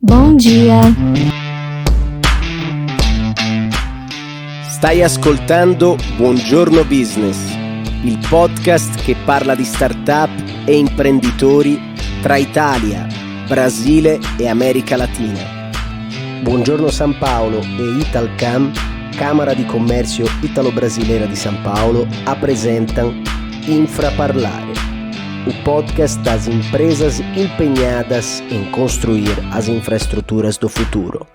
Bom dia! Stai ascoltando Buongiorno Business, il podcast che parla di startup e imprenditori tra Italia, Brasile e America Latina. Buongiorno San Paolo e Italcam, Câmara di Comércio Italo-Brasileira de São Paulo, apresentam Infraparlare, o podcast das empresas empenhadas em construir as infraestruturas do futuro.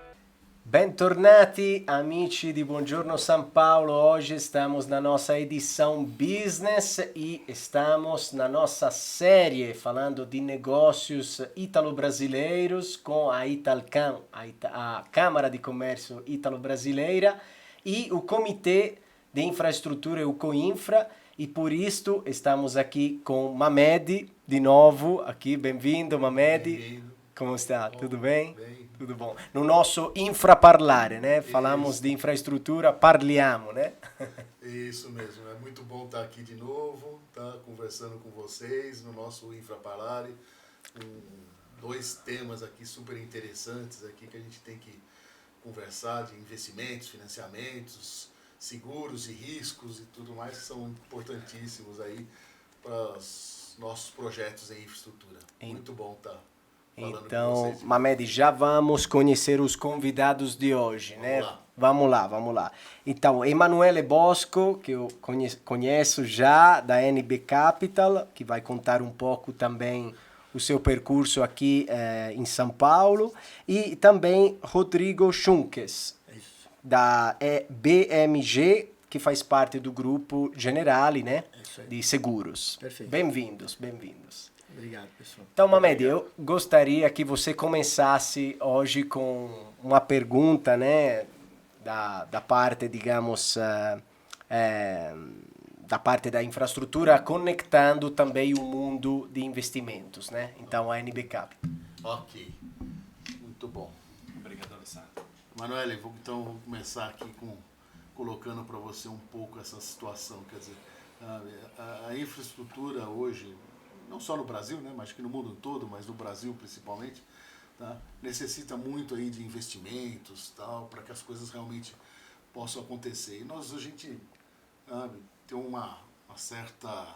Bentornati amici di Buongiorno São Paulo, hoje estamos na nossa edição Business e estamos na nossa série falando de negócios italo-brasileiros com a Italcam, a Câmara de Comércio Italo-Brasileira e o Comitê de Infraestrutura, o COINFRA, e por isto estamos aqui com Mamed, de novo, aqui, bem-vindo Mamed. Bem-vindo. Como está? Bom, Tudo bem? bem. Tudo bom. No nosso infraparlare, né? Falamos Isso. de infraestrutura, parliamo, né? Isso mesmo, é muito bom estar aqui de novo, tá conversando com vocês no nosso Infraparlare, com dois temas aqui super interessantes aqui que a gente tem que conversar de investimentos, financiamentos, seguros e riscos e tudo mais que são importantíssimos aí para os nossos projetos em infraestrutura. Muito bom estar falando com Então, vocês. Mamed, já vamos conhecer os convidados de hoje, né? Vamos lá. Então, Emanuele Bosco, que eu conheço já, da NB Capital, que vai contar um pouco também o seu percurso aqui em São Paulo, e também Rodrigo Schunques, da BMG, que faz parte do grupo Generali, né? De seguros. Perfeito. Bem-vindos. Obrigado, pessoal. Então, Mamed, eu gostaria que você começasse hoje com uma pergunta, né, da parte, digamos, da parte da infraestrutura, conectando também o mundo de investimentos, né? Então, a NB Capital. Ok, muito bom. Obrigado, Alessandro. Manoel, então vou começar aqui colocando para você um pouco essa situação. Quer dizer, a infraestrutura hoje, não só no Brasil, né, mas que no mundo todo, mas no Brasil principalmente, tá, necessita muito aí de investimentos, tal, para que as coisas realmente possam acontecer. E a gente tem uma certa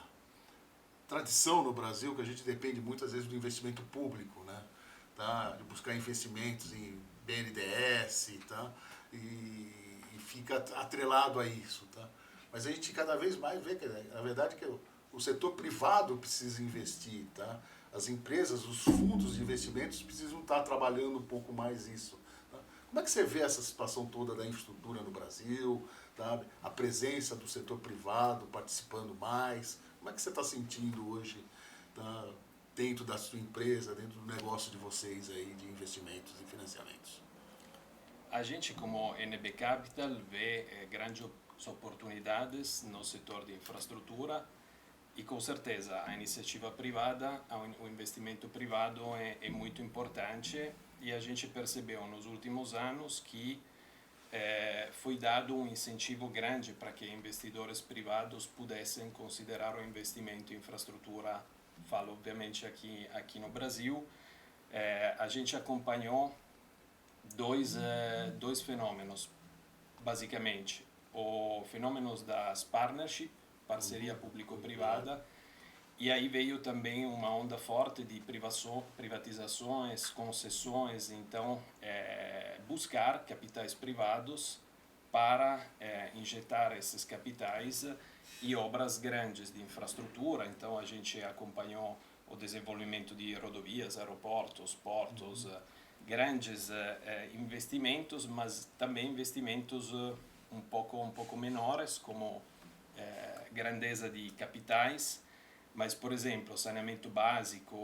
tradição no Brasil que a gente depende muitas vezes do investimento público, né, tá, de buscar investimentos em BNDES, tá, e fica atrelado a isso, tá. Mas a gente cada vez mais vê que, na verdade, que o setor privado precisa investir, tá? As empresas, os fundos de investimentos precisam estar trabalhando um pouco mais isso. Tá? Como é que você vê essa situação toda da infraestrutura no Brasil, tá? A presença do setor privado participando mais? Como é que você está sentindo hoje, tá? Dentro da sua empresa, dentro do negócio de vocês aí de investimentos e financiamentos? A gente, como NB Capital, vê grandes oportunidades no setor de infraestrutura. E com certeza a iniciativa privada, o investimento privado é muito importante e a gente percebeu nos últimos anos que foi dado um incentivo grande para que investidores privados pudessem considerar o investimento em infraestrutura. Falo obviamente aqui no Brasil. A gente acompanhou dois fenômenos, basicamente. O fenômeno das partnerships, parceria público-privada, e aí veio também uma onda forte de privatizações, concessões, então buscar capitais privados para injetar esses capitais e obras grandes de infraestrutura. Então a gente acompanhou o desenvolvimento de rodovias, aeroportos, portos, grandes investimentos, mas também investimentos um pouco menores, como grandeza de capitais, mas, por exemplo, saneamento básico,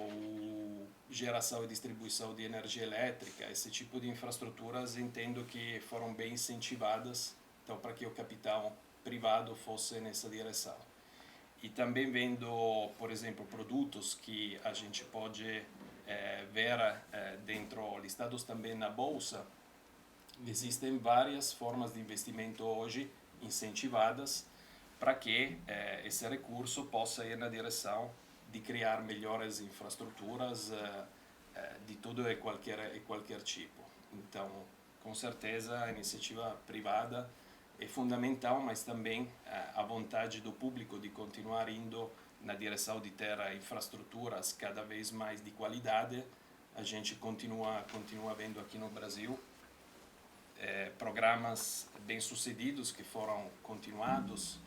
geração e distribuição de energia elétrica, esse tipo de infraestruturas, entendo que foram bem incentivadas, então, para que o capital privado fosse nessa direção. E também vendo, por exemplo, produtos que a gente pode ver dentro, listados também na bolsa, existem várias formas de investimento hoje incentivadas para que esse recurso possa ir na direção de criar melhores infraestruturas de tudo e qualquer tipo. Então, com certeza, a iniciativa privada é fundamental, mas também a vontade do público de continuar indo na direção de ter infraestruturas cada vez mais de qualidade. A gente continua vendo aqui no Brasil programas bem-sucedidos que foram continuados,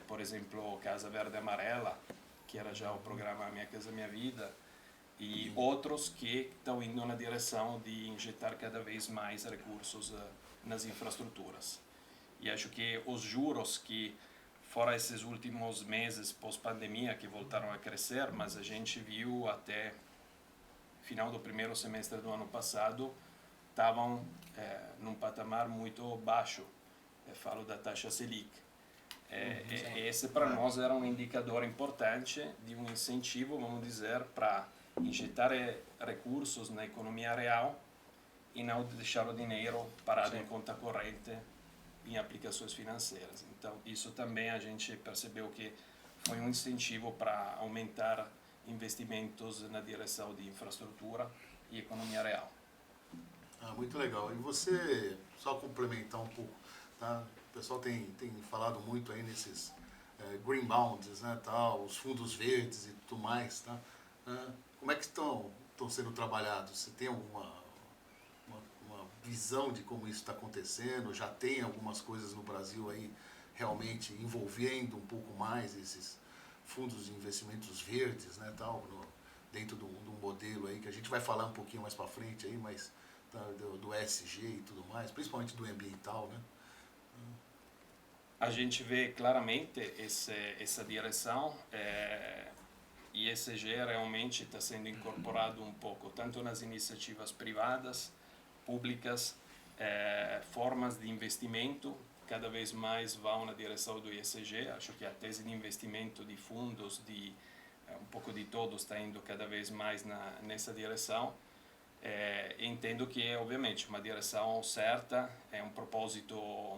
por exemplo, Casa Verde Amarela, que era já o programa Minha Casa Minha Vida, e outros que estão indo na direção de injetar cada vez mais recursos nas infraestruturas. E acho que os juros que, fora esses últimos meses pós-pandemia, que voltaram a crescer, mas a gente viu até final do primeiro semestre do ano passado, estavam num patamar muito baixo. Falo da taxa Selic. Esse para nós era um indicador importante de um incentivo, vamos dizer, para injetar recursos na economia real e não deixar o dinheiro parado em conta corrente em aplicações financeiras. Então, isso também a gente percebeu que foi um incentivo para aumentar investimentos na direção de infraestrutura e economia real. Muito legal. E você, só complementar um pouco, tá? O pessoal tem falado muito aí nesses green bonds, né, tal, os fundos verdes e tudo mais, tá? Como é que estão sendo trabalhados? Você tem alguma uma visão de como isso está acontecendo? Já tem algumas coisas no Brasil aí realmente envolvendo um pouco mais esses fundos de investimentos verdes, né, tal, dentro de um modelo aí que a gente vai falar um pouquinho mais para frente aí, mas tá, do ESG e tudo mais, principalmente do ambiental, né? A gente vê claramente essa direção. E ESG realmente está sendo incorporado um pouco, tanto nas iniciativas privadas, públicas, formas de investimento, cada vez mais vão na direção do ESG. Acho que a tese de investimento de fundos, um pouco de todos, está indo cada vez mais nessa direção. Entendo que é, obviamente, uma direção certa, é um propósito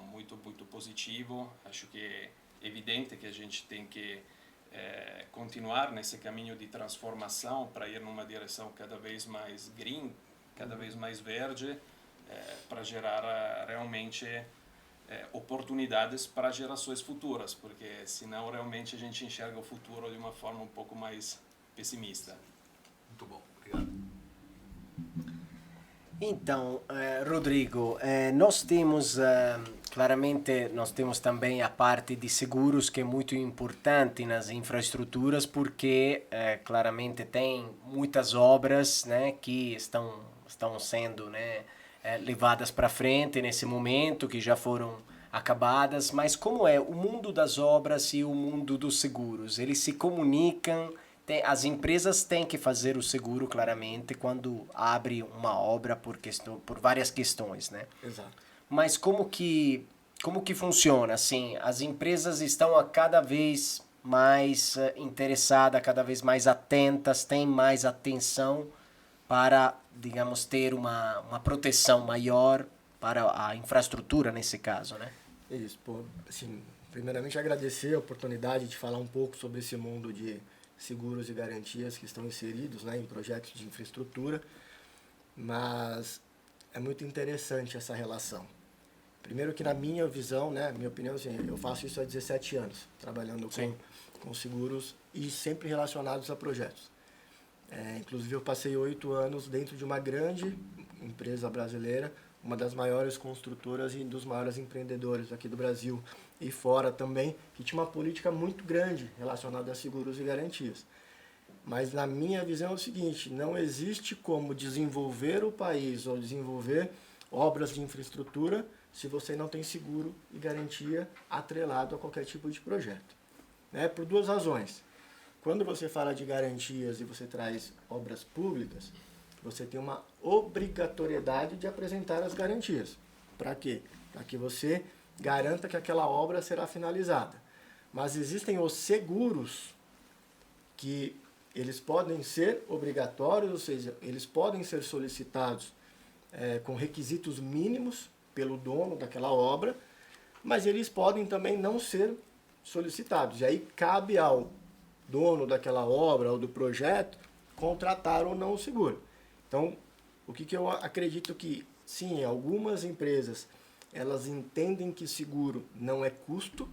muito, muito positivo. Acho que é evidente que a gente tem que continuar nesse caminho de transformação para ir numa direção cada vez mais green, cada vez mais verde, para gerar realmente oportunidades para gerações futuras, porque senão realmente a gente enxerga o futuro de uma forma um pouco mais pessimista. Muito bom, obrigado. Então, Rodrigo, nós temos, claramente, nós temos também a parte de seguros que é muito importante nas infraestruturas porque, claramente, tem muitas obras, né, que estão sendo, né, levadas para frente nesse momento, que já foram acabadas, mas como é o mundo das obras e o mundo dos seguros? Eles se comunicam? As empresas têm que fazer o seguro, claramente, quando abre uma obra por várias questões, né? Exato. Mas como que funciona? Assim, as empresas estão a cada vez mais interessadas, cada vez mais atentas, têm mais atenção para, digamos, ter uma proteção maior para a infraestrutura, nesse caso, né? Isso, pô, assim, primeiramente agradecer a oportunidade de falar um pouco sobre esse mundo de seguros e garantias que estão inseridos, né, em projetos de infraestrutura, mas é muito interessante essa relação. Primeiro que na minha visão, né, minha opinião, assim, eu faço isso há 17 anos, trabalhando com seguros e sempre relacionados a projetos. Inclusive eu passei 8 anos dentro de uma grande empresa brasileira, uma das maiores construtoras e dos maiores empreendedores aqui do Brasil e fora também, que tinha uma política muito grande relacionada a seguros e garantias. Mas na minha visão é o seguinte, não existe como desenvolver o país ou desenvolver obras de infraestrutura se você não tem seguro e garantia atrelado a qualquer tipo de projeto. Né? Por duas razões. Quando você fala de garantias e você traz obras públicas, você tem uma obrigatoriedade de apresentar as garantias. Para quê? Para que você garanta que aquela obra será finalizada. Mas existem os seguros que eles podem ser obrigatórios, ou seja, eles podem ser solicitados com requisitos mínimos pelo dono daquela obra, mas eles podem também não ser solicitados. E aí cabe ao dono daquela obra ou do projeto contratar ou não o seguro. Então, o que eu acredito que, sim, algumas empresas, elas entendem que seguro não é custo,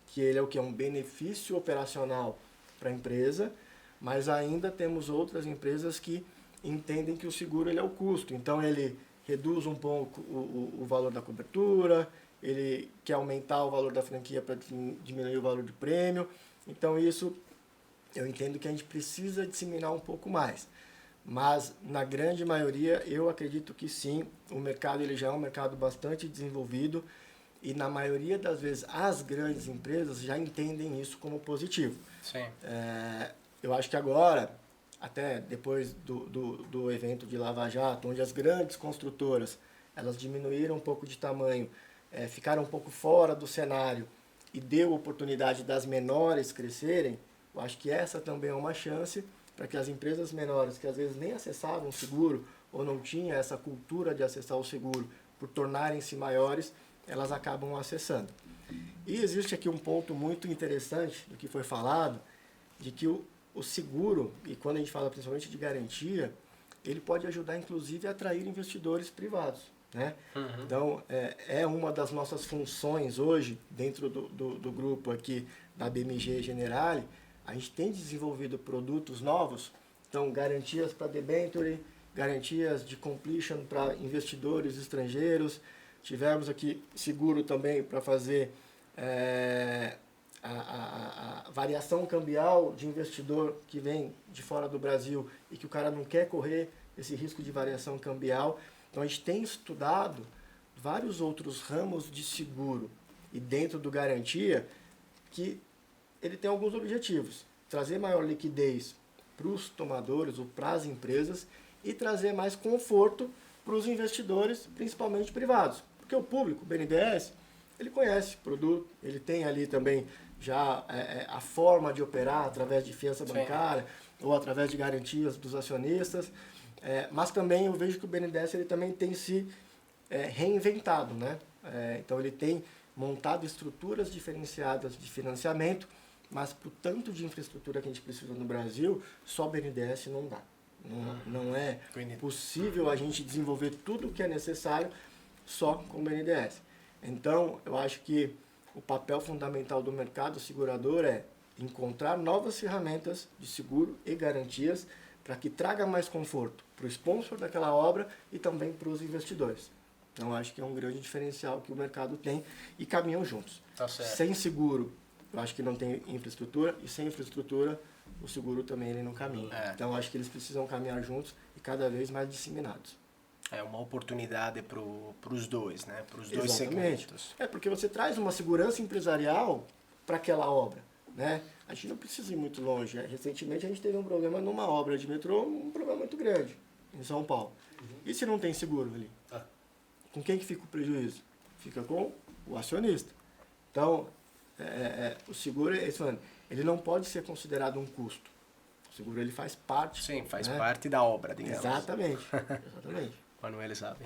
que ele é o que é um benefício operacional para a empresa, mas ainda temos outras empresas que entendem que o seguro ele é o custo. Então, ele reduz um pouco o valor da cobertura, ele quer aumentar o valor da franquia para diminuir o valor do prêmio. Então, isso eu entendo que a gente precisa disseminar um pouco mais. Mas, na grande maioria, eu acredito que sim, o mercado ele já é um mercado bastante desenvolvido e, na maioria das vezes, as grandes empresas já entendem isso como positivo. Sim. Eu acho que agora, até depois do evento de Lava Jato, onde as grandes construtoras elas diminuíram um pouco de tamanho, ficaram um pouco fora do cenário e deu oportunidade das menores crescerem, eu acho que essa também é uma chance para que as empresas menores, que às vezes nem acessavam o seguro ou não tinham essa cultura de acessar o seguro, por tornarem-se maiores, elas acabam acessando. E existe aqui um ponto muito interessante do que foi falado, de que o seguro, e quando a gente fala principalmente de garantia, ele pode ajudar inclusive a atrair investidores privados. Né? Uhum. Então, é uma das nossas funções hoje, dentro do grupo aqui da BMG Generali, a gente tem desenvolvido produtos novos, então garantias para debenture, garantias de completion para investidores estrangeiros, tivemos aqui seguro também para fazer a variação cambial de investidor que vem de fora do Brasil e que o cara não quer correr esse risco de variação cambial. Então a gente tem estudado vários outros ramos de seguro e dentro do garantia que ele tem alguns objetivos. Trazer maior liquidez para os tomadores ou para as empresas e trazer mais conforto para os investidores, principalmente privados. Porque o público, o BNDES, ele conhece o produto, ele tem ali também já a forma de operar através de fiança bancária ou através de garantias dos acionistas. Mas também eu vejo que o BNDES ele também tem se reinventado, né? Então ele tem montado estruturas diferenciadas de financiamento, mas para o tanto de infraestrutura que a gente precisa no Brasil, só o BNDES não dá. Não é possível a gente desenvolver tudo o que é necessário só com o BNDES. Então, eu acho que o papel fundamental do mercado segurador é encontrar novas ferramentas de seguro e garantias para que traga mais conforto para o sponsor daquela obra e também para os investidores. Então, acho que é um grande diferencial que o mercado tem e caminham juntos. Tá certo. Sem seguro, eu acho que não tem infraestrutura e sem infraestrutura, o seguro também ele não caminha. Então, acho que eles precisam caminhar juntos e cada vez mais disseminados. É uma oportunidade para os dois, né? Para os dois Exatamente. segmentos. Porque você traz uma segurança empresarial para aquela obra, né? A gente não precisa ir muito longe. Recentemente a gente teve um problema numa obra de metrô, um problema muito grande em São Paulo. E se não tem seguro ali? Com quem que fica o prejuízo? Fica com o acionista. Então, o seguro, ele não pode ser considerado um custo. O seguro ele faz parte. Sim, faz parte da obra, digamos. Exatamente. Exatamente. Manuel sabe.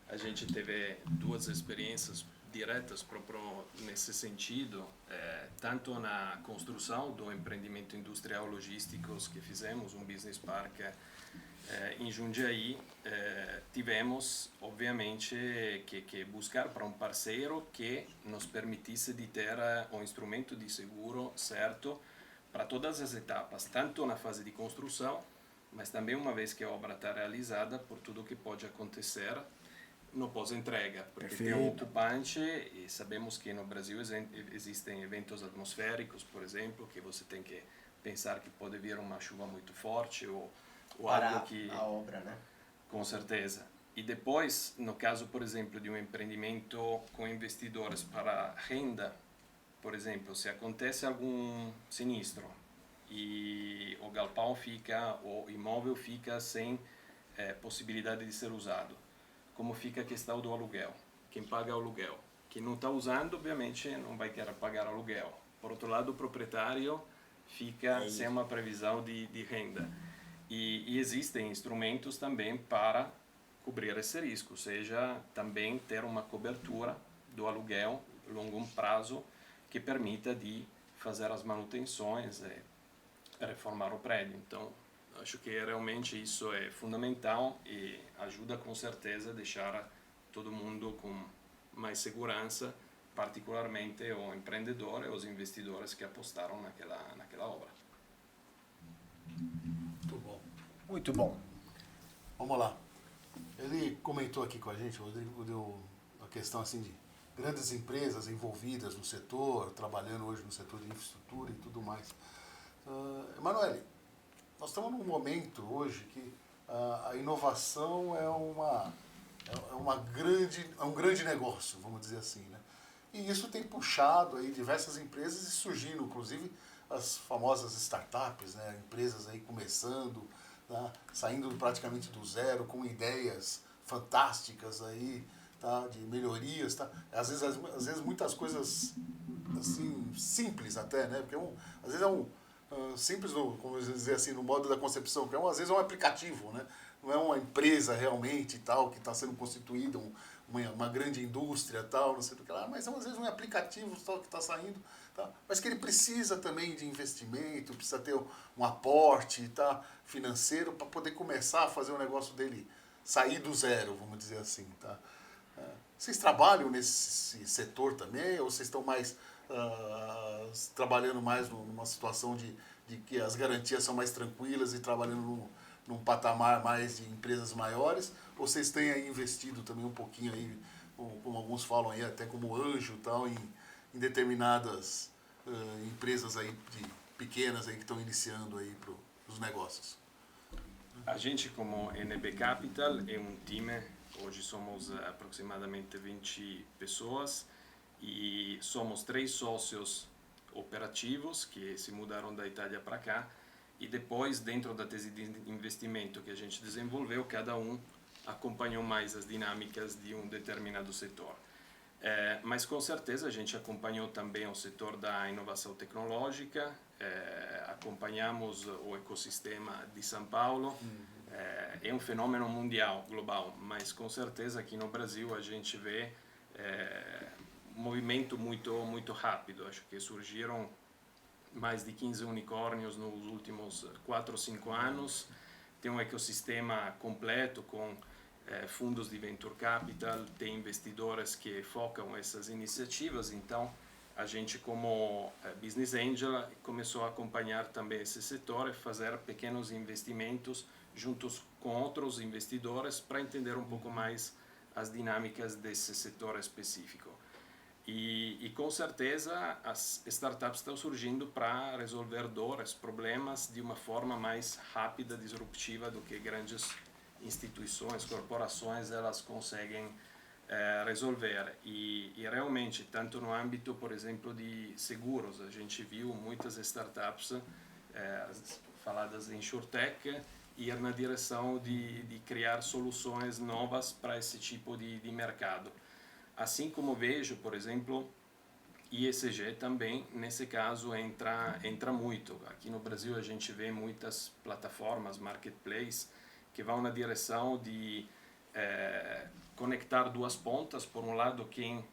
A gente teve duas experiências diretas próprio nesse sentido, tanto na construção do empreendimento industrial logísticos que fizemos, um business park em Jundiaí, tivemos obviamente que buscar para um parceiro que nos permitisse de ter um instrumento de seguro certo para todas as etapas, tanto na fase de construção, mas também uma vez que a obra está realizada, por tudo que pode acontecer no pós-entrega, porque Perfeito. tem um ocupante e sabemos que no Brasil existem eventos atmosféricos, por exemplo, que você tem que pensar que pode vir uma chuva muito forte ou algo que... a obra, né? Com certeza. E depois, no caso, por exemplo, de um empreendimento com investidores para renda, por exemplo, se acontece algum sinistro e o galpão fica, o imóvel fica sem possibilidade de ser usado, como fica a questão do aluguel? Quem paga o aluguel? Quem não está usando, obviamente, não vai querer pagar aluguel. Por outro lado, o proprietário fica sem uma previsão de renda. E existem instrumentos também para cobrir esse risco, ou seja, também ter uma cobertura do aluguel a longo prazo que permita de fazer as manutenções e reformar o prédio. Então, Acho que realmente isso é fundamental e ajuda com certeza a deixar todo mundo com mais segurança, particularmente o empreendedor e os investidores que apostaram naquela obra. Muito bom. Muito bom. Vamos lá. Ele comentou aqui com a gente, o Rodrigo deu a questão assim de grandes empresas envolvidas no setor, trabalhando hoje no setor de infraestrutura e tudo mais. Emanuele, nós estamos num momento hoje que a inovação é um grande negócio, vamos dizer assim, né? E isso tem puxado aí diversas empresas e surgindo, inclusive, as famosas startups, né? Empresas aí começando, tá? Saindo praticamente do zero, com ideias fantásticas aí, tá? De melhorias, tá? Às vezes muitas coisas assim, simples até, né? Porque às vezes simples, como dizer assim, no modo da concepção, que às vezes é um aplicativo, né? Não é uma empresa realmente tal, que está sendo constituída, uma grande indústria tal, não sei do que lá, mas às vezes um aplicativo tal que está saindo, tá? Mas que ele precisa também de investimento, precisa ter um aporte, tá? Financeiro para poder começar a fazer o negócio dele sair do zero, vamos dizer assim, tá? Vocês trabalham nesse setor também, ou vocês estão mais trabalhando mais numa situação de que as garantias são mais tranquilas e trabalhando num patamar mais de empresas maiores, ou vocês têm aí investido também um pouquinho aí, como alguns falam aí, até como anjo tal, em determinadas empresas aí pequenas aí que estão iniciando aí os negócios? A gente, como NB Capital, é um time, hoje somos aproximadamente 20 pessoas e somos 3 sócios operativos que se mudaram da Itália para cá e depois, dentro da tese de investimento que a gente desenvolveu, cada um acompanhou mais as dinâmicas de um determinado setor. Mas com certeza a gente acompanhou também o setor da inovação tecnológica, acompanhamos o ecossistema de São Paulo, é um fenômeno mundial, global, mas com certeza aqui no Brasil a gente vê um movimento muito rápido. Acho que surgiram mais de 15 unicórnios nos últimos 4 ou 5 anos, tem um ecossistema completo com fundos de venture capital, tem investidores que focam essas iniciativas, então a gente como business angel começou a acompanhar também esse setor e fazer pequenos investimentos juntos com outros investidores para entender um pouco mais as dinâmicas desse setor específico. E com certeza as startups estão surgindo para resolver dores, problemas de uma forma mais rápida, disruptiva do que grandes instituições, corporações, elas conseguem resolver. E realmente, tanto no âmbito, por exemplo, de seguros, a gente viu muitas startups faladas em InsurTech ir na direção de criar soluções novas para esse tipo de mercado. Assim como vejo, por exemplo, ESG também, nesse caso, entra muito. Aqui no Brasil a gente vê muitas plataformas, marketplace, que vão na direção de conectar duas pontas. Por um lado, quem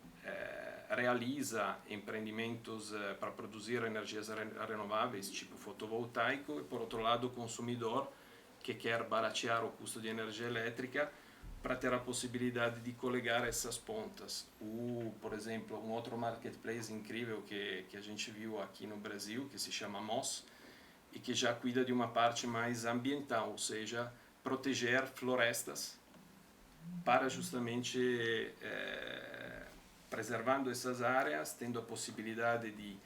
realiza empreendimentos para produzir energias renováveis, tipo fotovoltaico, e por outro lado, o consumidor que quer baratear o custo de energia elétrica para ter a possibilidade de coligar essas pontas. Por exemplo, um outro marketplace incrível que a gente viu aqui no Brasil, que se chama Moss, e que já cuida de uma parte mais ambiental, ou seja, proteger florestas para justamente preservando essas áreas, tendo a possibilidade de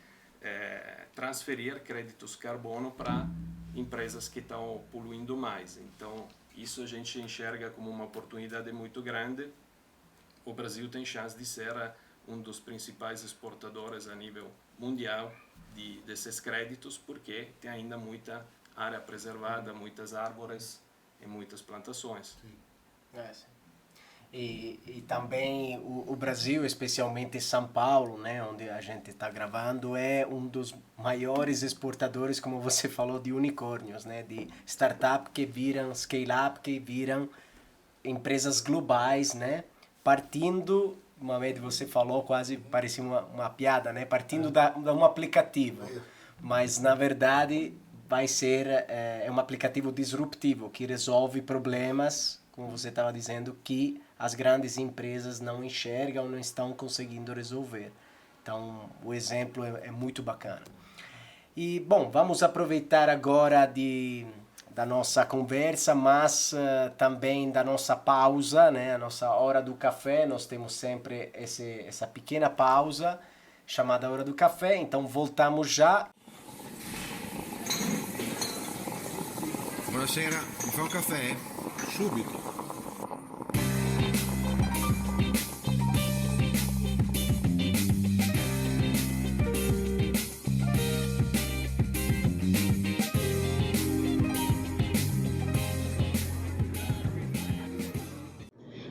transferir créditos carbono para empresas que estão poluindo mais. Então, isso a gente enxerga como uma oportunidade muito grande. O Brasil tem chance de ser um dos principais exportadores a nível mundial desses créditos, porque tem ainda muita área preservada, muitas árvores e muitas plantações. Sim. E também o Brasil, especialmente São Paulo, né, onde a gente está gravando, é um dos maiores exportadores, como você falou, de unicórnios, né, de startup que viram scale-up, que viram empresas globais, né, partindo, uma vez você falou, quase parecia uma piada, né, partindo de um aplicativo, mas na verdade vai ser um aplicativo disruptivo que resolve problemas, como você estava dizendo, que as grandes empresas não enxergam, não estão conseguindo resolver. Então, o exemplo é muito bacana. E, bom, vamos aproveitar agora da nossa conversa, mas também da nossa pausa, né? A nossa hora do café. Nós temos sempre essa pequena pausa chamada hora do café. Então, voltamos já. Buonasera, mi fa un caffè? Subito.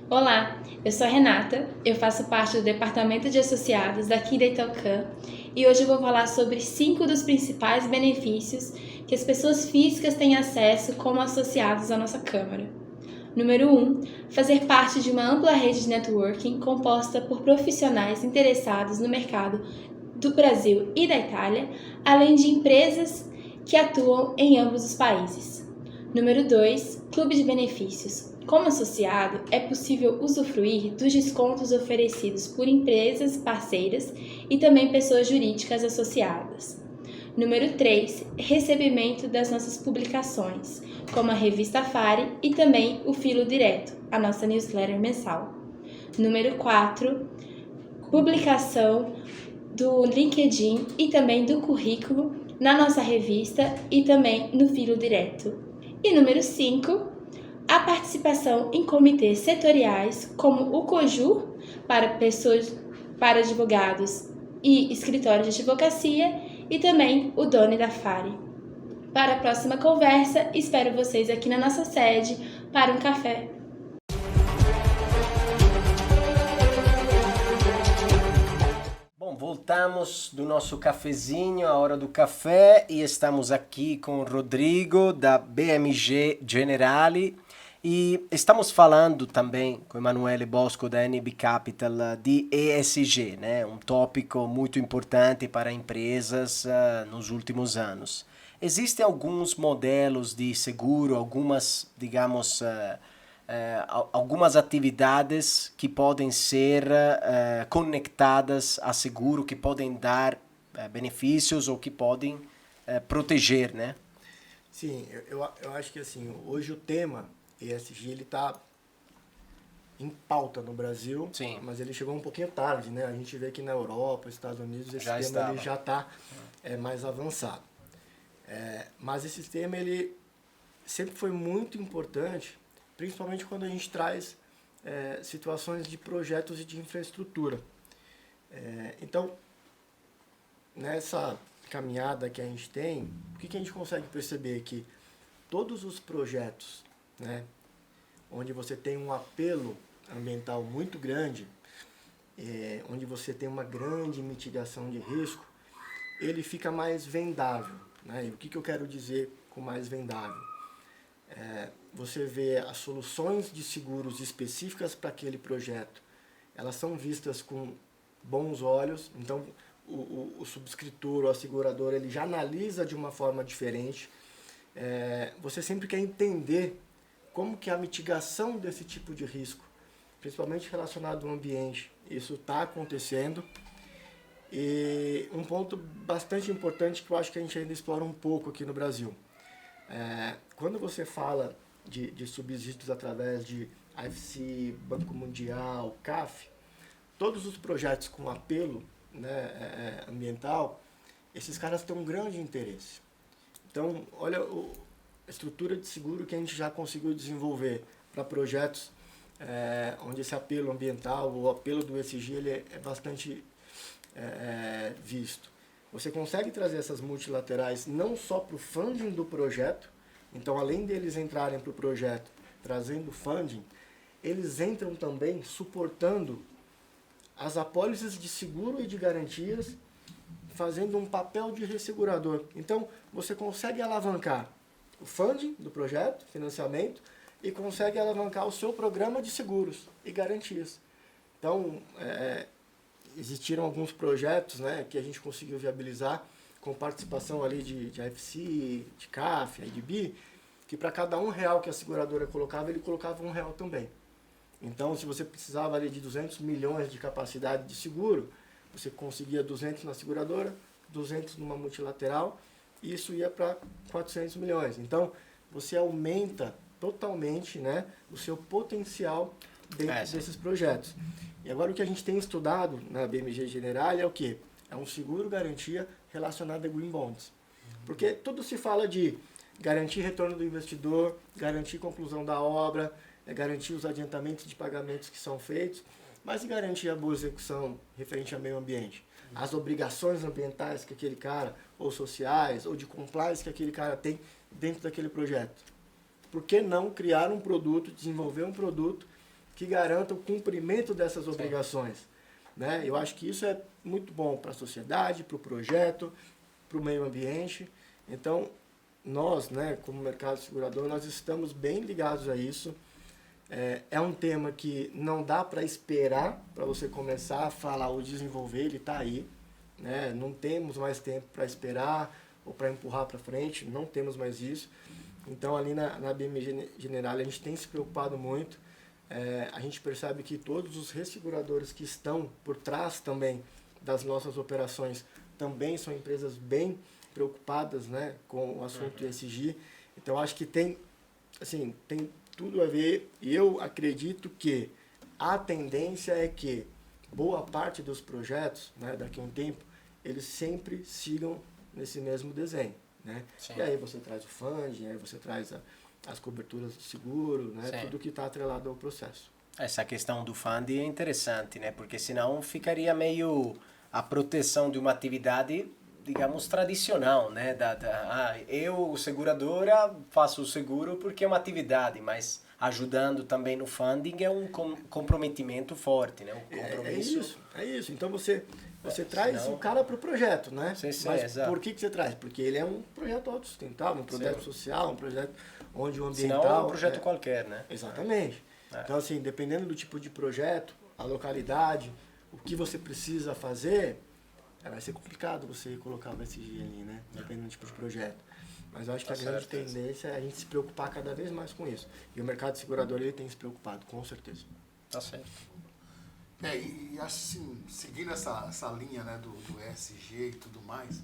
Olá, eu sou a Renata, eu faço parte do Departamento de Associados aqui da Italcan e hoje eu vou falar sobre 5 dos principais benefícios que as pessoas físicas têm acesso como associados à nossa Câmara. Número 1. Fazer parte de uma ampla rede de networking composta por profissionais interessados no mercado do Brasil e da Itália, além de empresas que atuam em ambos os países. Número 2. Clube de benefícios. Como associado, é possível usufruir dos descontos oferecidos por empresas parceiras e também pessoas jurídicas associadas. Número 3. Recebimento das nossas publicações, como a revista Fari e também o Filo Direto, a nossa newsletter mensal. Número 4. Publicação do LinkedIn e também do currículo na nossa revista e também no Filo Direto. E número 5. A participação em comitês setoriais, como o COJUR, para advogados e escritórios de advocacia, e também o DONE da Fari. Para a próxima conversa, espero vocês aqui na nossa sede para um café. Bom, voltamos do nosso cafezinho, a hora do café, e estamos aqui com o Rodrigo, da BMG Generali. E estamos falando também com Emanuele Bosco da NB Capital de ESG, né? Um tópico muito importante para empresas nos últimos anos. Existem alguns modelos de seguro, algumas, digamos, algumas atividades que podem ser conectadas a seguro, que podem dar benefícios ou que podem proteger, né? Sim, eu acho que assim, hoje o tema ESG ele está em pauta no Brasil, sim, mas ele chegou um pouquinho tarde, né? A gente vê que na Europa, Estados Unidos, esse tema ele já está mais avançado. Mas esse tema ele sempre foi muito importante, principalmente quando a gente traz situações de projetos e de infraestrutura. Então, nessa caminhada que a gente tem, o que a gente consegue perceber? Que todos os projetos, né, onde você tem um apelo ambiental muito grande, onde você tem uma grande mitigação de risco, ele fica mais vendável, né? E o que eu quero dizer com mais vendável? Você vê as soluções de seguros específicas para aquele projeto, elas são vistas com bons olhos, então o subscritor ou a seguradora ele já analisa de uma forma diferente. Você sempre quer entender como que a mitigação desse tipo de risco, principalmente relacionado ao ambiente, isso está acontecendo. E um ponto bastante importante que eu acho que a gente ainda explora um pouco aqui no Brasil. Quando você fala de subsídios através de IFC, Banco Mundial, CAF, todos os projetos com apelo, né, ambiental, esses caras têm um grande interesse. Então, olha a estrutura de seguro que a gente já conseguiu desenvolver para projetos onde esse apelo ambiental, o apelo do ESG, ele é bastante visto. Você consegue trazer essas multilaterais não só para o funding do projeto, então além deles entrarem para o projeto trazendo funding, eles entram também suportando as apólices de seguro e de garantias, fazendo um papel de ressegurador. Então, você consegue alavancar o funding do projeto, financiamento, e consegue alavancar o seu programa de seguros e garantias. Então, existiram alguns projetos, né, que a gente conseguiu viabilizar, com participação ali de AFC, de CAF, IDB, que para cada R$1 que a seguradora colocava, ele colocava R$1 também. Então, se você precisava ali de 200 milhões de capacidade de seguro, você conseguia 200 na seguradora, 200 numa multilateral, e isso ia para 400 milhões. Então, você aumenta totalmente, né, o seu potencial dentro desses projetos. E agora o que a gente tem estudado na BMG Generali é o quê? É um seguro garantia relacionado a Green Bonds. Porque tudo se fala de garantir retorno do investidor, garantir conclusão da obra, garantir os adiantamentos de pagamentos que são feitos, mas e garantir a boa execução referente ao meio ambiente? As obrigações ambientais que aquele cara, ou sociais, ou de compliance que aquele cara tem dentro daquele projeto. Por que não criar um produto, desenvolver um produto que garanta o cumprimento dessas obrigações? Né? Eu acho que isso é muito bom para a sociedade, para o projeto, para o meio ambiente. Então, nós, né, como mercado segurador, nós estamos bem ligados a isso. É um tema que não dá para esperar para você começar a falar ou desenvolver, ele está aí. Né? Não temos mais tempo para esperar ou para empurrar para frente, não temos mais isso. Então, ali na BMG Generali, a gente tem se preocupado muito. A gente percebe que todos os resseguradores que estão por trás também das nossas operações também são empresas bem preocupadas, né, com o assunto ESG. Então, acho que tem tudo a ver, e eu acredito que a tendência é que boa parte dos projetos, né, daqui a um tempo, eles sempre sigam nesse mesmo desenho. Né? E aí você traz o funding, aí você traz as coberturas do seguro, né? Tudo que está atrelado ao processo. Essa questão do funding é interessante, né? Porque senão ficaria meio a proteção de uma atividade, digamos, tradicional, né? Eu, seguradora, faço o seguro porque é uma atividade, mas ajudando também no funding é um comprometimento forte, né? Um compromisso. É isso. Então você traz o cara para o projeto, né? Mas exato. por que você traz? Porque ele é um projeto autossustentável, um projeto social, um projeto onde o ambiental... Senão é um projeto qualquer, né? Exatamente. Então, assim, dependendo do tipo de projeto, a localidade, o que você precisa fazer, vai ser complicado você colocar o ESG ali, né? Dependendo do tipo de projeto. Mas eu acho que a grande tendência é a gente se preocupar cada vez mais com isso. E o mercado segurador, ele tem se preocupado, com certeza. Tá certo. E acho assim, seguindo essa linha, né, do ESG e tudo mais,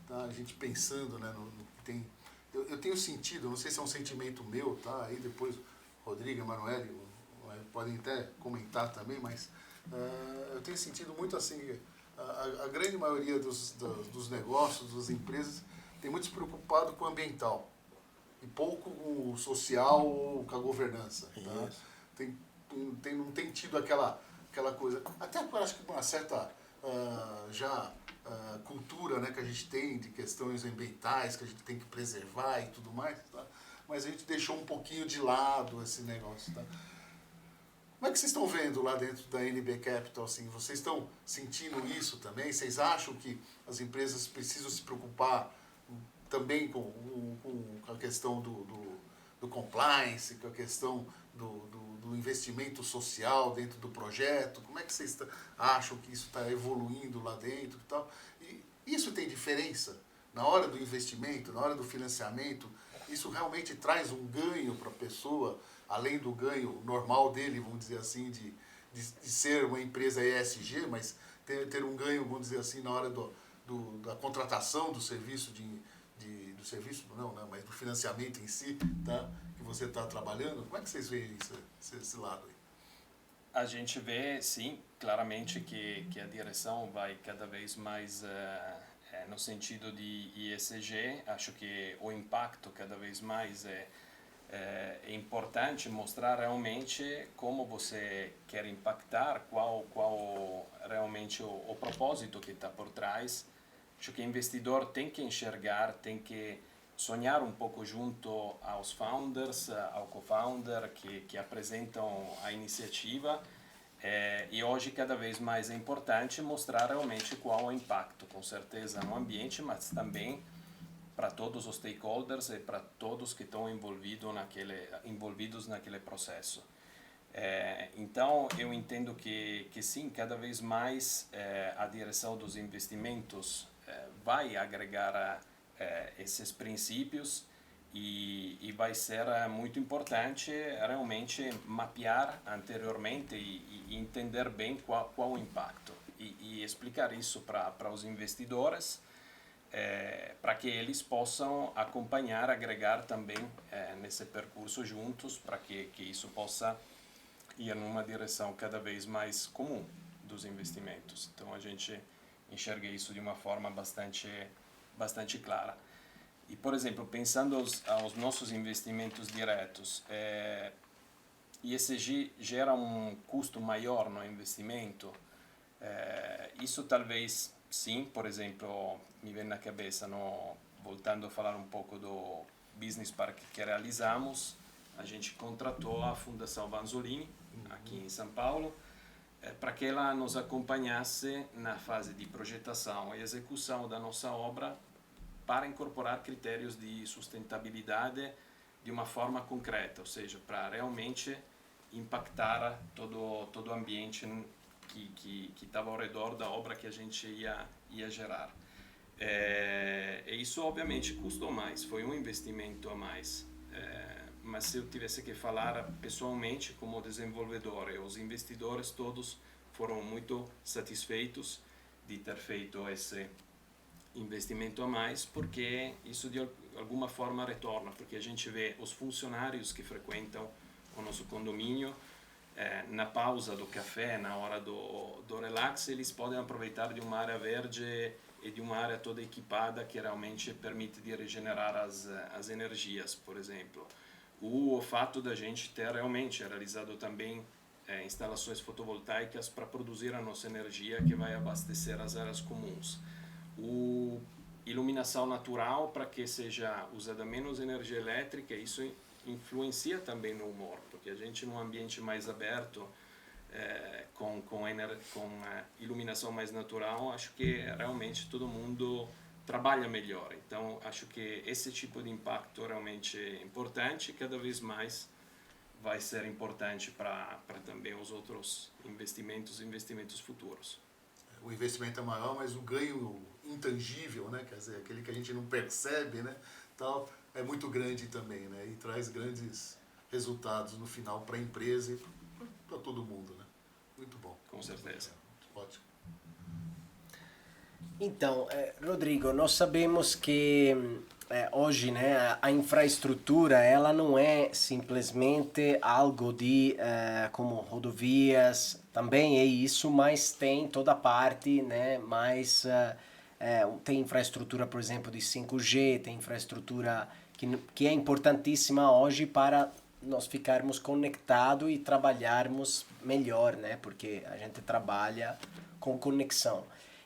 tá? A gente pensando, né, no que tem... Eu tenho sentido, não sei se é um sentimento meu, tá? Aí depois Rodrigo e Emanuele podem até comentar também, mas eu tenho sentido muito assim, a grande maioria dos negócios, das empresas, tem muito se preocupado com o ambiental e pouco com o social ou com a governança. Tá? Não tem tido aquela coisa, até eu acho que uma certa cultura, né, que a gente tem de questões ambientais, que a gente tem que preservar e tudo mais, tá? Mas a gente deixou um pouquinho de lado esse negócio. Tá? Como é que vocês estão vendo lá dentro da NB Capital? Assim, vocês estão sentindo isso também? Vocês acham que as empresas precisam se preocupar também com a questão do compliance, com a questão do investimento social dentro do projeto? Como é que vocês acham que isso está evoluindo lá dentro e tal? E isso tem diferença na hora do investimento, na hora do financiamento? Isso realmente traz um ganho para a pessoa, além do ganho normal dele, vamos dizer assim, de ser uma empresa ESG, mas ter um ganho, vamos dizer assim, na hora da contratação do serviço do serviço, mas do financiamento em si, tá? Que você está trabalhando. Como é que vocês veem esse lado aí? A gente vê, sim, claramente que a direção vai cada vez mais no sentido de ESG. Acho que o impacto cada vez mais é importante mostrar realmente como você quer impactar, qual realmente o propósito que está por trás. Acho que o investidor tem que enxergar, tem que sonhar um pouco junto aos founders, ao co-founder que apresentam a iniciativa. E hoje cada vez mais é importante mostrar realmente qual o impacto, com certeza no ambiente, mas também para todos os stakeholders e para todos que estão envolvidos naquele processo. Então eu entendo que sim, cada vez mais a direção dos investimentos vai agregar esses princípios e vai ser muito importante realmente mapear anteriormente e entender bem qual o impacto e explicar isso para os investidores, para que eles possam acompanhar, agregar também nesse percurso juntos, para que isso possa ir numa direção cada vez mais comum dos investimentos. Então a gente enxerga isso de uma forma bastante clara. E, por exemplo, pensando aos nossos investimentos diretos, ESG gera um custo maior no investimento? Isso talvez sim, por exemplo, mi vem na cabeça, voltando a falar um pouco do Business Park que realizamos, a gente contratou a Fundação Vanzolini, aqui em São Paulo, para que ela nos acompanhasse na fase de projetação e execução da nossa obra, para incorporar critérios de sustentabilidade de uma forma concreta, ou seja, para realmente impactar todo o ambiente que estava ao redor da obra que a gente ia gerar. E isso obviamente custou mais, foi um investimento a mais. Mas se eu tivesse que falar pessoalmente como desenvolvedor, os investidores todos foram muito satisfeitos de ter feito esse investimento a mais, porque isso de alguma forma retorna, porque a gente vê os funcionários que frequentam o nosso condomínio, na pausa do café, na hora do relax, eles podem aproveitar de uma área verde e de uma área toda equipada que realmente permite de regenerar as energias, por exemplo. O fato da gente ter realmente realizado também instalações fotovoltaicas para produzir a nossa energia que vai abastecer as áreas comuns. Iluminação natural para que seja usada menos energia elétrica, isso influencia também no humor, porque a gente num ambiente mais aberto, com iluminação mais natural, acho que realmente todo mundo trabalha melhor. Então acho que esse tipo de impacto realmente é importante e cada vez mais vai ser importante para também os outros investimentos futuros. O investimento é maior, mas o ganho intangível, né, quer dizer, aquele que a gente não percebe, né, tal, é muito grande também, né, e traz grandes resultados no final para a empresa e para todo mundo, né. Muito bom. Com certeza. Ótimo. Então, Rodrigo, nós sabemos que hoje, né, a infraestrutura ela não é simplesmente algo de como rodovias, também é isso, mas tem toda a parte, né, mais tem infraestrutura, por exemplo, de 5G, tem infraestrutura que é importantíssima hoje para nós ficarmos conectados e trabalharmos melhor, né, porque a gente trabalha com conexão.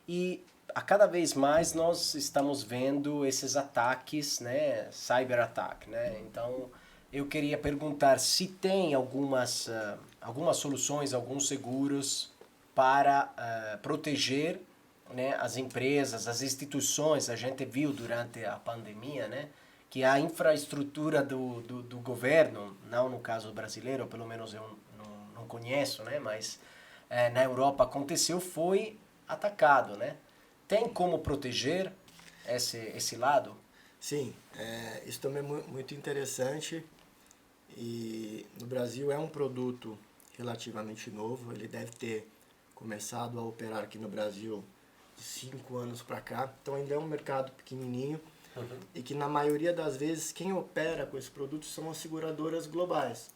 E a cada vez mais nós estamos vendo esses ataques, né, cyber-ataque, né? Então eu queria perguntar se tem algumas soluções, alguns seguros para proteger, né, as empresas, as instituições. A gente viu durante a pandemia, né, que a infraestrutura do governo, não no caso brasileiro, pelo menos eu não conheço, né, mas na Europa aconteceu, foi atacado, né? Tem como proteger esse lado? Sim, isso também é muito interessante. E no Brasil é um produto relativamente novo. Ele deve ter começado a operar aqui no Brasil de 5 anos para cá. Então ainda é um mercado pequenininho. Uhum. E que na maioria das vezes quem opera com esse produto são as seguradoras globais.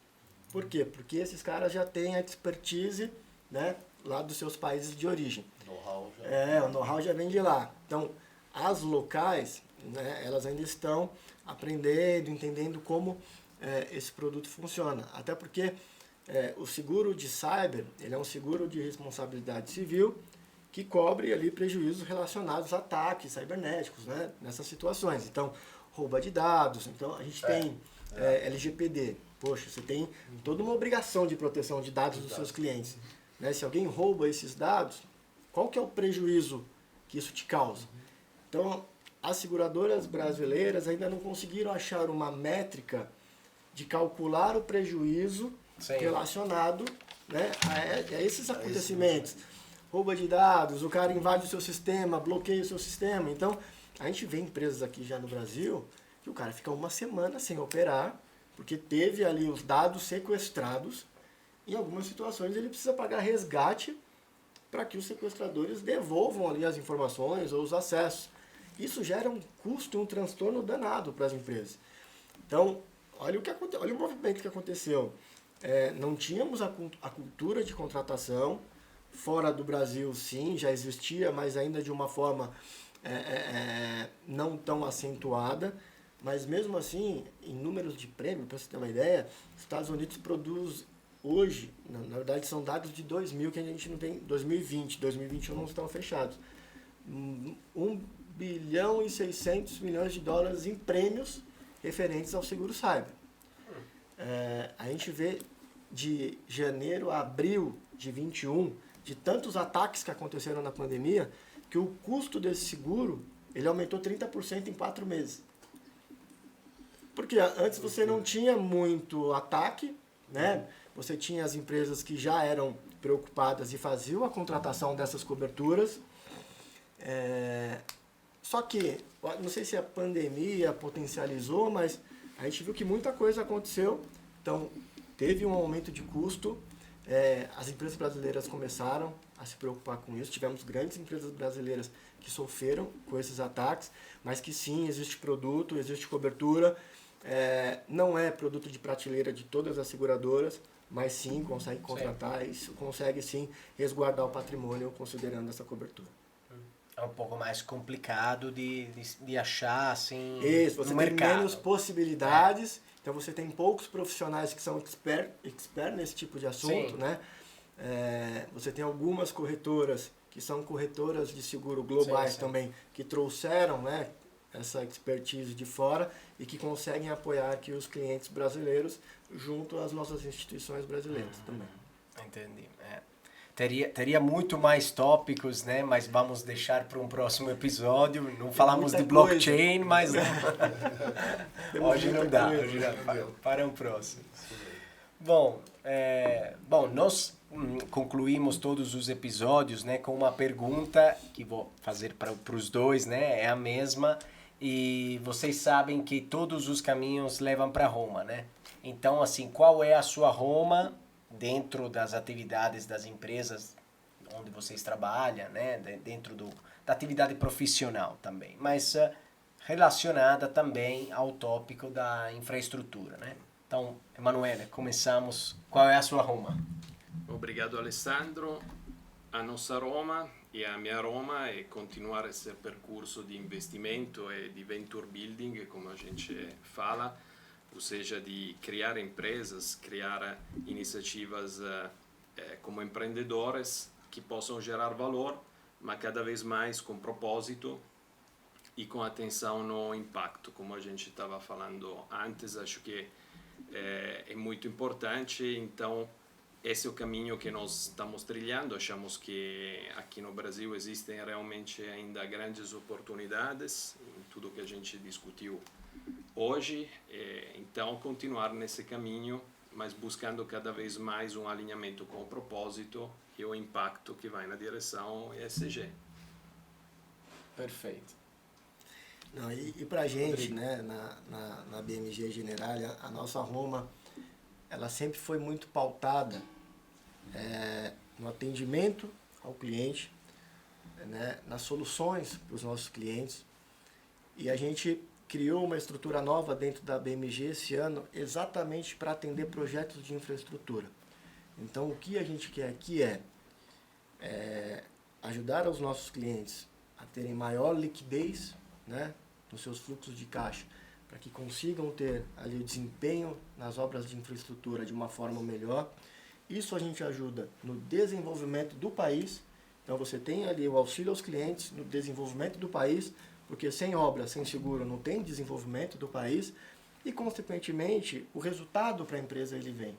Por quê? Porque esses caras já têm a expertise, né, lá dos seus países de origem. O know-how já vem de lá. Então, as locais, né, elas ainda estão aprendendo, entendendo como esse produto funciona. Até porque o seguro de cyber, ele é um seguro de responsabilidade civil que cobre ali prejuízos relacionados a ataques cibernéticos, né, nessas situações. Então, roubo de dados. Então, a gente tem LGPD. Poxa, você tem toda uma obrigação de proteção de dados dos seus clientes. Né? Se alguém rouba esses dados, qual que é o prejuízo que isso te causa? Então, as seguradoras brasileiras ainda não conseguiram achar uma métrica de calcular o prejuízo relacionado, né, a esses acontecimentos. rouba de dados, o cara invade o seu sistema, bloqueia o seu sistema. Então, a gente vê empresas aqui já no Brasil que o cara fica uma semana sem operar, porque teve ali os dados sequestrados. Em algumas situações ele precisa pagar resgate para que os sequestradores devolvam ali as informações ou os acessos. Isso gera um custo e um transtorno danado para as empresas. Então, olha o movimento que aconteceu. Não tínhamos a cultura de contratação. Fora do Brasil, sim, já existia, mas ainda de uma forma não tão acentuada. Mas mesmo assim, em números de prêmio, para você ter uma ideia, os Estados Unidos produz hoje, na verdade são dados de 2000 que a gente não tem, 2020, 2021 não estão fechados, 1 bilhão e 600 milhões de dólares em prêmios referentes ao seguro cyber. A gente vê de janeiro a abril de 21, de tantos ataques que aconteceram na pandemia, que o custo desse seguro ele aumentou 30% em 4 meses. Porque antes você não tinha muito ataque, né? Você tinha as empresas que já eram preocupadas e faziam a contratação dessas coberturas. Só que, não sei se a pandemia potencializou, mas a gente viu que muita coisa aconteceu. Então, teve um aumento de custo. As empresas brasileiras começaram a se preocupar com isso. Tivemos grandes empresas brasileiras que sofreram com esses ataques, mas que sim, existe produto, existe cobertura. Não é produto de prateleira de todas as seguradoras, mas sim consegue contratar e consegue sim resguardar o patrimônio considerando essa cobertura. É um pouco mais complicado de achar assim Isso, você no tem mercado. menos possibilidades, então você tem poucos profissionais que são expert nesse tipo de assunto, né? Você tem algumas corretoras que são corretoras de seguro globais também, que trouxeram, né, essa expertise de fora e que conseguem apoiar aqui os clientes brasileiros junto às nossas instituições brasileiras também. Entendi. Teria muito mais tópicos, né? Mas vamos deixar para um próximo episódio. Não falamos de blockchain, mas hoje não dá. Hoje para um próximo. Bom, nós concluímos todos os episódios, né, com uma pergunta que vou fazer para os dois, né? É a mesma. E vocês sabem que todos os caminhos levam para Roma, né? Então, assim, qual é a sua Roma dentro das atividades das empresas onde vocês trabalham, né? Dentro da atividade profissional também, mas relacionada também ao tópico da infraestrutura, né? Então, Emanuele, começamos. Qual é a sua Roma? Obrigado, Alessandro. A nossa Roma e a minha Roma é continuar esse percurso de investimento e de venture building, como a gente fala, ou seja, de criar empresas, criar iniciativas como empreendedores que possam gerar valor, mas cada vez mais com propósito e com atenção no impacto, como a gente estava falando antes. Acho que é muito importante. Então, esse é o caminho que nós estamos trilhando. Achamos que aqui no Brasil existem realmente ainda grandes oportunidades em tudo que a gente discutiu hoje. Então, continuar nesse caminho, mas buscando cada vez mais um alinhamento com o propósito e o impacto que vai na direção ESG. Perfeito. Não, e para a gente, né, na BMG Generali, a nossa Roma, ela sempre foi muito pautada no atendimento ao cliente, né, nas soluções para os nossos clientes. E a gente criou uma estrutura nova dentro da BMG esse ano exatamente para atender projetos de infraestrutura. Então, o que a gente quer aqui é ajudar os nossos clientes a terem maior liquidez, né, nos seus fluxos de caixa, para que consigam ter ali o desempenho nas obras de infraestrutura de uma forma melhor. Isso a gente ajuda no desenvolvimento do país. Então você tem ali o auxílio aos clientes no desenvolvimento do país, porque sem obra, sem seguro, não tem desenvolvimento do país. E, consequentemente, o resultado para a empresa ele vem,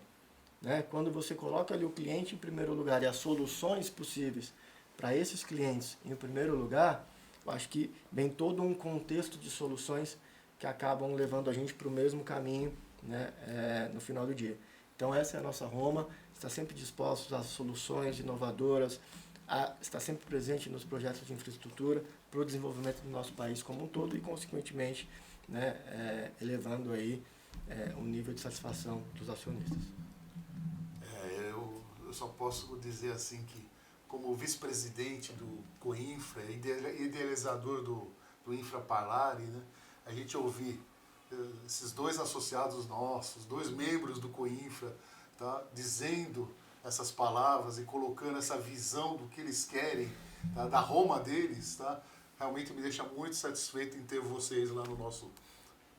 né? Quando você coloca ali o cliente em primeiro lugar e as soluções possíveis para esses clientes em primeiro lugar, eu acho que vem todo um contexto de soluções que acabam levando a gente para o mesmo caminho, né, no final do dia. Então essa é a nossa Roma, está sempre dispostos às soluções inovadoras, a estar sempre presente nos projetos de infraestrutura para o desenvolvimento do nosso país como um todo e, consequentemente, né, elevando aí o nível de satisfação dos acionistas. Eu só posso dizer assim que, como vice-presidente do Coinfra, idealizador do Infraparlare, né, a gente ouvir esses dois associados nossos, 2 membros do Coinfra, tá, dizendo essas palavras e colocando essa visão do que eles querem, tá, da Roma deles, tá, realmente me deixa muito satisfeito em ter vocês lá no nosso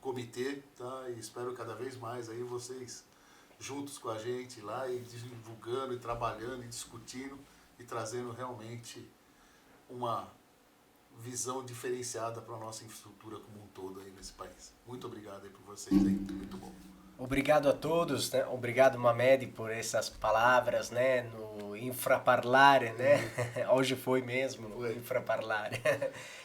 comitê, tá, e espero cada vez mais aí vocês juntos com a gente lá e divulgando e trabalhando e discutindo e trazendo realmente uma visão diferenciada para a nossa infraestrutura como um todo aí nesse país. Muito obrigado aí por vocês aí, muito bom. Obrigado a todos, né? Obrigado, Mamed, por essas palavras, né? No Infraparlare, né? Hoje foi mesmo no Infraparlare.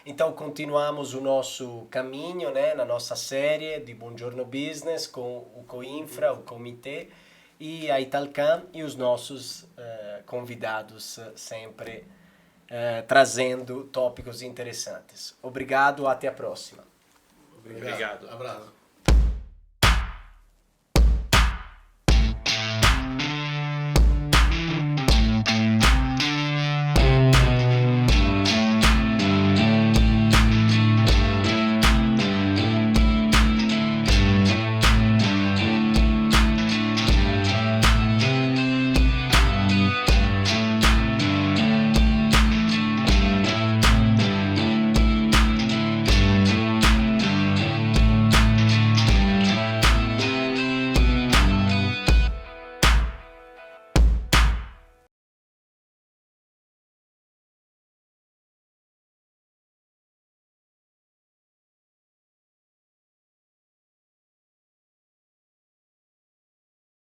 Então, continuamos o nosso caminho, né? Na nossa série de Buongiorno Business com o Coinfra, o comitê, e a Italcam e os nossos convidados sempre trazendo tópicos interessantes. Obrigado, até a próxima. Obrigado. Abraço.